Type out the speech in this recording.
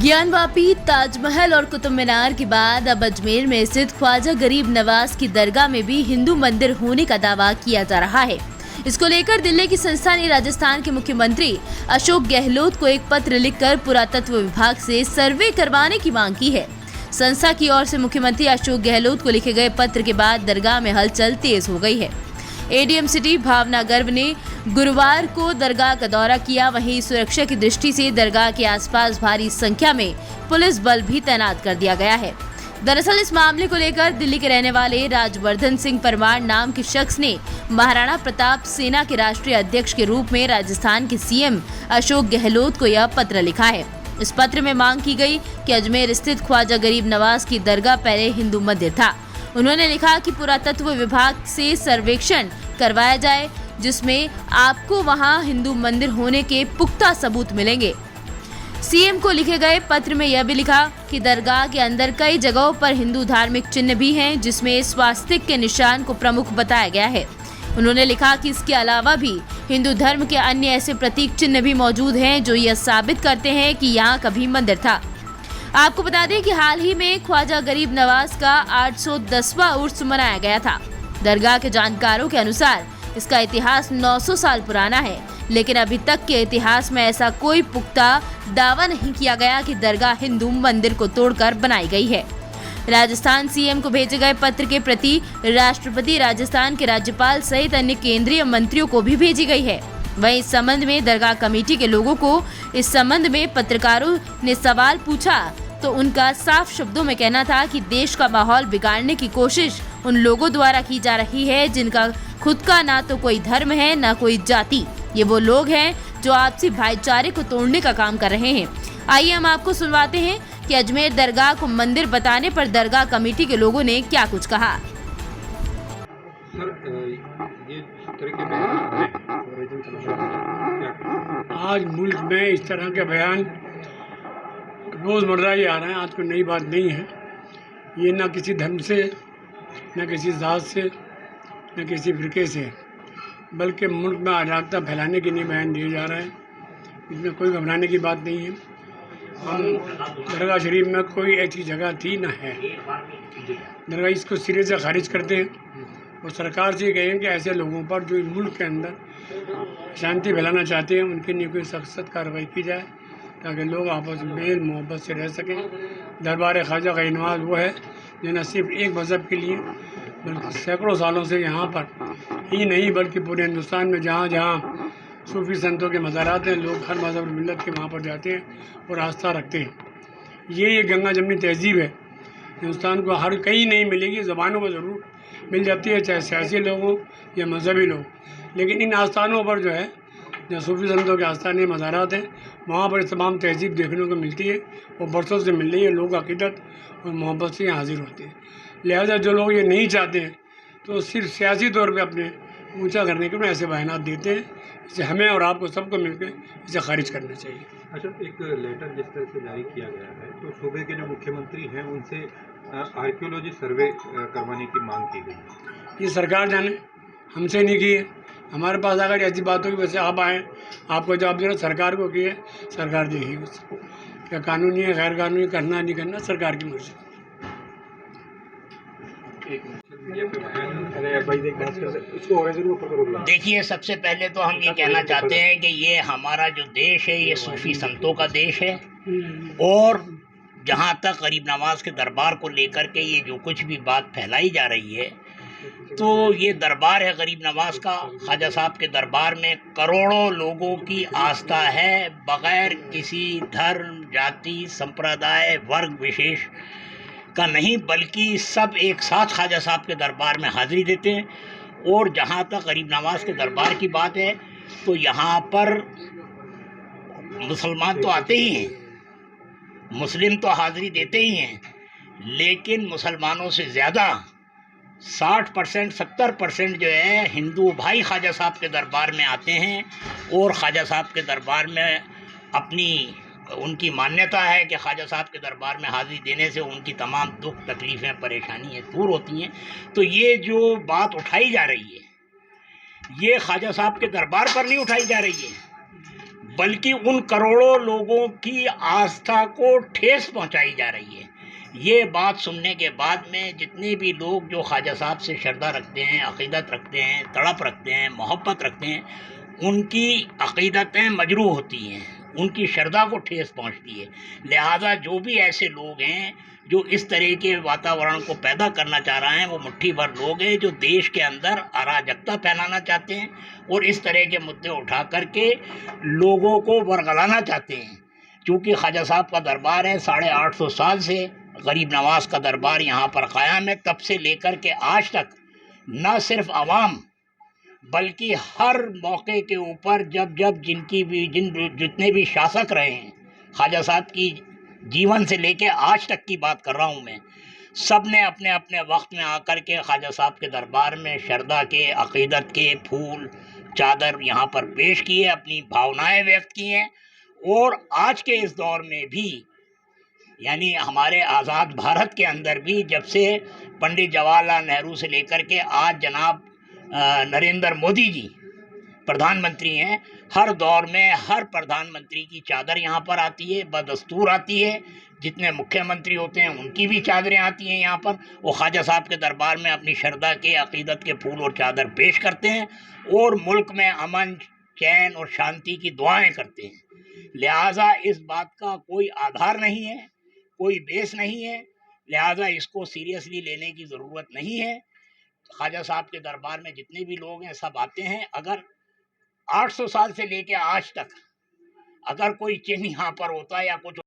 ज्ञानवापी, ताजमहल और कुतुब मीनार के बाद अब अजमेर में स्थित ख्वाजा गरीब नवाज की दरगाह में भी हिंदू मंदिर होने का दावा किया जा रहा है। इसको लेकर दिल्ली की संस्था ने राजस्थान के मुख्यमंत्री अशोक गहलोत को एक पत्र लिखकर पुरातत्व विभाग से सर्वे करवाने की मांग की है। संस्था की ओर से मुख्यमंत्री अशोक गहलोत को लिखे गए पत्र के बाद दरगाह में हलचल तेज हो गई है। एडीएम सिटी भावना गर्ग ने गुरुवार को दरगाह का दौरा किया। वहीं सुरक्षा की दृष्टि से दरगाह के आसपास भारी संख्या में पुलिस बल भी तैनात कर दिया गया है। दरअसल इस मामले को लेकर दिल्ली के रहने वाले राजवर्धन सिंह परमार नाम के शख्स ने महाराणा प्रताप सेना के राष्ट्रीय अध्यक्ष के रूप में राजस्थान के सीएम अशोक गहलोत को यह पत्र लिखा है। इस पत्र में मांग की गई कि अजमेर स्थित ख्वाजा गरीब नवाज की दरगाह पहले हिंदू मंदिर था। उन्होंने लिखा कि पुरातत्व विभाग से सर्वेक्षण करवाया जाए जिसमें आपको वहां हिंदू मंदिर होने के पुख्ता सबूत मिलेंगे। सीएम को लिखे गए पत्र में यह भी लिखा कि दरगाह के अंदर कई जगहों पर हिंदू धार्मिक चिन्ह भी हैं जिसमें स्वास्तिक के निशान को प्रमुख बताया गया है। उन्होंने लिखा कि इसके अलावा भी हिंदू धर्म के अन्य ऐसे प्रतीक चिन्ह भी मौजूद हैं जो यह साबित करते हैं कि यहाँ कभी मंदिर था। आपको बता दें कि हाल ही में ख्वाजा गरीब नवाज का 810वां उर्स मनाया गया था। दरगाह के जानकारों के अनुसार इसका इतिहास 900 साल पुराना है, लेकिन अभी तक के इतिहास में ऐसा कोई पुख्ता दावा नहीं किया गया कि दरगाह हिंदू मंदिर को तोड़कर बनाई गई है। राजस्थान सीएम को भेजे गए पत्र के प्रति राष्ट्रपति, राजस्थान के राज्यपाल सहित अन्य केंद्रीय मंत्रियों को भी भेजी गई है। वहीं इस संबंध में दरगाह कमेटी के लोगों को इस संबंध में पत्रकारों ने सवाल पूछा तो उनका साफ शब्दों में कहना था कि देश का माहौल बिगाड़ने की कोशिश उन लोगों द्वारा की जा रही है जिनका खुद का ना तो कोई धर्म है ना कोई जाति। ये वो लोग हैं जो आपसी भाईचारे को तोड़ने का काम कर रहे हैं। आइए हम आपको सुनवाते हैं कि अजमेर दरगाह को मंदिर बताने पर दरगाह कमेटी के लोगों ने क्या कुछ कहा। आज मुल्क में इस तरह के बयान रोज़मर्रा ही आ रहे हैं। आज कोई नई बात नहीं है। ये ना किसी धर्म से, न किसी जात से, न किसी फिरके से, बल्कि मुल्क में अराजकता फैलाने के लिए बयान दिए जा रहे हैं। इसमें कोई घबराने की बात नहीं है। हम दरगाह शरीफ में कोई ऐसी जगह थी न है। दरगाह इसको सिरे से खारिज करते हैं और सरकार से कहें कि ऐसे लोगों पर जो मुल्क के अंदर शांति फैलाना चाहते हैं उनके लिए कोई सख्त कार्रवाई की जाए ताकि लोग आपस में मेल मोहब्बत से रह सकें। दरबार ख्वाजा गरीब नवाज वो है जो न सिर्फ एक मज़हब के लिए बल्कि सैकड़ों सालों से यहाँ पर ही नहीं बल्कि पूरे हिंदुस्तान में जहाँ जहाँ सूफी संतों के मज़ारात हैं, लोग हर मज़हब मिलत के वहाँ पर जाते हैं और आस्था रखते हैं। ये गंगा जमनी तहजीब है। हिंदुस्तान को हर कहीं नहीं मिलेगी, ज़बानों पर ज़रूर मिल जाती है, चाहे सियासी लोग हों या मजहबी लोग। लेकिन इन आस्थानों पर जो है, जहाँ सूफी संतों के आस्थान मज़ारात हैं, वहाँ पर तमाम तहजीब देखने को मिलती है और बरसों से मिल रही है। लोग अक़ीदत और मोहब्बत से हाजिर होते हैं। लिहाजा जो लोग ये नहीं चाहते हैं तो सिर्फ सियासी तौर पे अपने ऊंचा करने के लिए ऐसे बयानात देते हैं। इसे हमें और आपको सबको मिलकर इसे खारिज करना चाहिए। अच्छा, एक लेटर जिस तरह से जारी किया गया है तो सूबे के जो मुख्यमंत्री हैं उनसे आर्कियोलॉजी सर्वे करवाने की मांग की गई है। ये सरकार जाने, हमसे नहीं की है। हमारे पास अगर ऐसी बात होगी वैसे आप आएँ, आपको जवाब देना सरकार को की है, सरकार देगी उससे। क्या कानूनी है गैर कानूनी, करना नहीं करना सरकार की मर्जी। देखिए, सबसे पहले तो हम ये कहना चाहते हैं कि ये हमारा जो देश है ये सूफी संतों का देश है और जहाँ तक गरीब नवाज के दरबार को लेकर के ये जो कुछ भी बात फैलाई जा रही है तो ये दरबार है गरीब नवाज का। ख्वाजा साहब के दरबार में करोड़ों लोगों की आस्था है, बग़ैर किसी धर्म, जाति, संप्रदाय, वर्ग विशेष का नहीं, बल्कि सब एक साथ ख्वाजा साहब के दरबार में हाज़िरी देते हैं। और जहाँ तक गरीब नवाज के दरबार की बात है तो यहाँ पर मुसलमान तो आते ही हैं, मुस्लिम तो हाज़िरी देते ही हैं, लेकिन मुसलमानों से ज़्यादा 60%, 70% जो है हिंदू भाई ख्वाजा साहब के दरबार में आते हैं और ख्वाजा साहब के दरबार में उनकी मान्यता है कि ख्वाजा साहब के दरबार में हाज़िरी देने से उनकी तमाम दुख, तकलीफ़ें, परेशानियाँ दूर होती हैं। तो ये जो बात उठाई जा रही है ये ख्वाजा साहब के दरबार पर नहीं उठाई जा रही है, बल्कि उन करोड़ों लोगों की आस्था को ठेस पहुंचाई जा रही है। ये बात सुनने के बाद में जितने भी लोग जो ख्वाजा साहब से श्रद्धा रखते हैं, अक़ीदत रखते हैं, तड़प रखते हैं, मोहब्बत रखते हैं, उनकी अक़ीदतें मजरूह होती हैं, उनकी श्रद्धा को ठेस पहुंचती है। लिहाजा जो भी ऐसे लोग हैं जो इस तरह के वातावरण को पैदा करना चाह रहे हैं, वो मुट्ठी भर लोग हैं जो देश के अंदर अराजकता फैलाना चाहते हैं और इस तरह के मुद्दे उठा करके लोगों को बरगलाना चाहते हैं। क्योंकि ख्वाजा साहब का दरबार है, 850 साल से गरीब नवाज का दरबार यहाँ पर क़ायम है। तब से लेकर के आज तक न सिर्फ आवाम बल्कि हर मौके के ऊपर जब जितने भी शासक रहे हैं, ख्वाजा साहब की जीवन से लेके आज तक की बात कर रहा हूँ मैं, सब ने अपने अपने वक्त में आकर के ख्वाजा साहब के दरबार में श्रद्धा के, अक़ीदत के फूल चादर यहाँ पर पेश किए, अपनी भावनाएं व्यक्त की हैं। और आज के इस दौर में भी, यानी हमारे आज़ाद भारत के अंदर भी, जब से पंडित जवाहरलाल नेहरू से लेकर के आज जनाब नरेंद्र मोदी जी प्रधानमंत्री हैं, हर दौर में हर प्रधानमंत्री की चादर यहाँ पर आती है, बदस्तूर आती है। जितने मुख्यमंत्री होते हैं उनकी भी चादरें आती हैं यहाँ पर। वो ख्वाजा साहब के दरबार में अपनी श्रद्धा के, अक़ीदत के फूल और चादर पेश करते हैं और मुल्क में अमन, चैन और शांति की दुआएं करते हैं। लिहाजा इस बात का कोई आधार नहीं है, कोई बेस नहीं है, लिहाजा इसको सीरियसली लेने की ज़रूरत नहीं है। ख्वाजा साहब के दरबार में जितने भी लोग हैं सब आते हैं। अगर 800 साल से लेके आज तक अगर कोई चिन्ह यहाँ पर होता है या कुछ